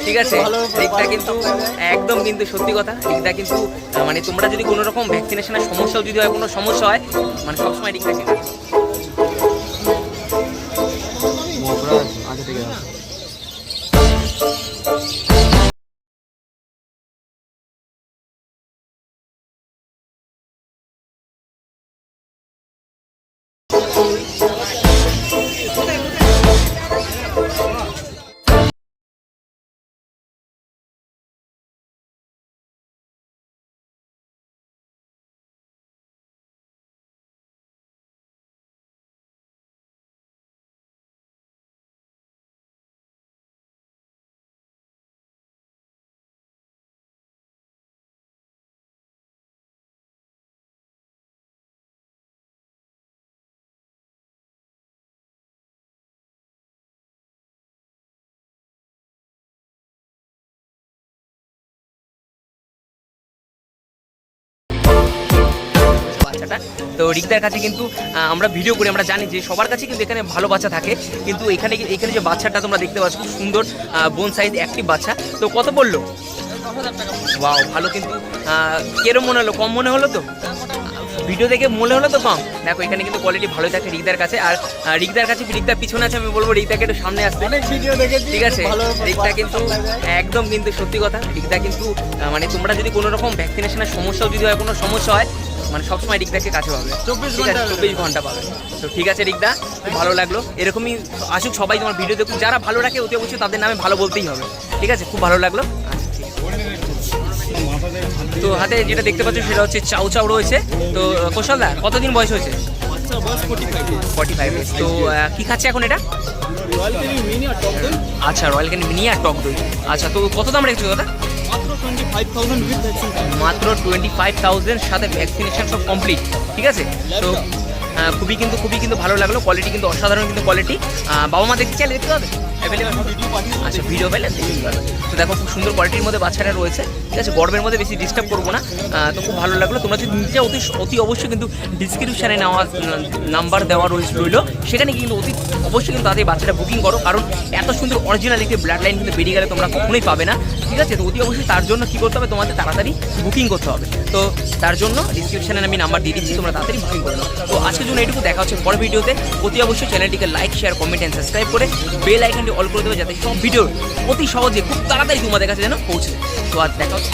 ঠিক আছে, রিকদা কিন্তু একদম কিন্তু সত্যি কথা, রিকদা কিন্তু মানে তোমরা যদি কোনো রকম ভ্যাকসিনেশনের সমস্যাও যদি হয়, কোনো সমস্যা হয়, মানে সবসময় রিকদা কিন্তু বাচ্চাটা। তো রিকদার কাছে কিন্তু আমরা ভিডিও করি, আমরা জানি যে সবার কাছে কিন্তু এখানে ভালো বাচ্চা থাকে, কিন্তু এখানে যে বাচ্চাটা তোমরা দেখতে পাচ্ছ খুব সুন্দর বোন সাইজ অ্যাক্টিভ বাচ্চা। তো কত পড়লো? ওয়াও, ভালো কিন্তু। কিরম মনে হলো? কম মনে হলো তো? ভিডিও দেখে মনে হলো তো কম? দেখো এখানে কিন্তু কোয়ালিটি ভালোই থাকে রিকদার কাছে। আর রিকদার কাছে, রিকদার পিছনে আছে, আমি বলবো রিকদাকে একটু সামনে আসতে। ঠিক আছে, রিকদা কিন্তু একদম কিন্তু সত্যি কথা, রিকদা কিন্তু মানে তোমরা যদি কোনো রকম ভ্যাকসিনেশনের সমস্যাও যদি হয়, কোনো সমস্যা হয়, মানে সবসময় রিকদাকে কাছে পাবে, 24 ঘন্টা পাবে। তো ঠিক আছে রিকদা, খুব ভালো লাগলো। এরকমই আসুক সবাই, তোমার ভিডিও দেখুক, যারা ভালো রাখে অতি অবশ্যই তাদের নামে ভালো বলতেই হবে। ঠিক আছে, খুব ভালো লাগলো। তো হাতে যেটা দেখতে পাচ্ছ সেটা হচ্ছে চাউ চাউ রয়েছে। তো কৌশলদা, কতদিন বয়স হয়েছে? 45 ডেজ। তো কি খাচ্ছে এখন এটা? আচ্ছা, রয়্যাল ক্যানি মিনি আর টক দই। আচ্ছা, তো কত দাম রেখেছো দাদা? মাত্র 25,000 সাথে ভ্যাকসিনেশন সব কমপ্লিট। ঠিক আছে, তো খুবই কিন্তু ভালো লাগলো। কোয়ালিটি কিন্তু অসাধারণ কিন্তু কোয়ালিটি। বাবা মা দেখতে চাইলে দেখতে পাবে অ্যাভেলেবেল। আচ্ছা, ভিডিও পেলে দেখতে পাবে। তো দেখো খুব সুন্দর কোয়ালিটির মধ্যে বাচ্চাটা রয়েছে। ঠিক আছে, গরমের মধ্যে বেশি ডিস্টার্ব করবো না। তো খুব ভালো লাগলো। তোমরা যদি নিতে চাও অতি অবশ্যই কিন্তু ডিসক্রিপশানে নেওয়া নাম্বার দেওয়া রইল, সেখানে কিন্তু অবশ্যই কিন্তু তাদের বাচ্চাটা বুকিং করো, কারণ এত সুন্দর অরিজিনাল একটি ব্লাড লাইন কিন্তু বেরিয়ে গেলে তোমরা কখনোই পাবে না। ঠিক আছে, তো অতি অবশ্যই তার জন্য কী করতে হবে, তোমাদের তাড়াতাড়ি বুকিং করতে হবে। তো তার জন্য ডিসক্রিপশানে আমি নাম্বার দিয়ে দিচ্ছি, তোমরা তাড়াতাড়ি বুকিং করে নাও। তো আজকের জন্য এটুকু, দেখা হচ্ছে পরের ভিডিওতে। অতি অবশ্যই চ্যানেলটিকে like, share, comment and subscribe করে বেল আইকনটি অল করে দেবে, যাতে সব ভিডিও অতি সহজে খুব তাড়াতাড়ি তোমাদের কাছে যেন পৌঁছে। তো আর দেখা হচ্ছে।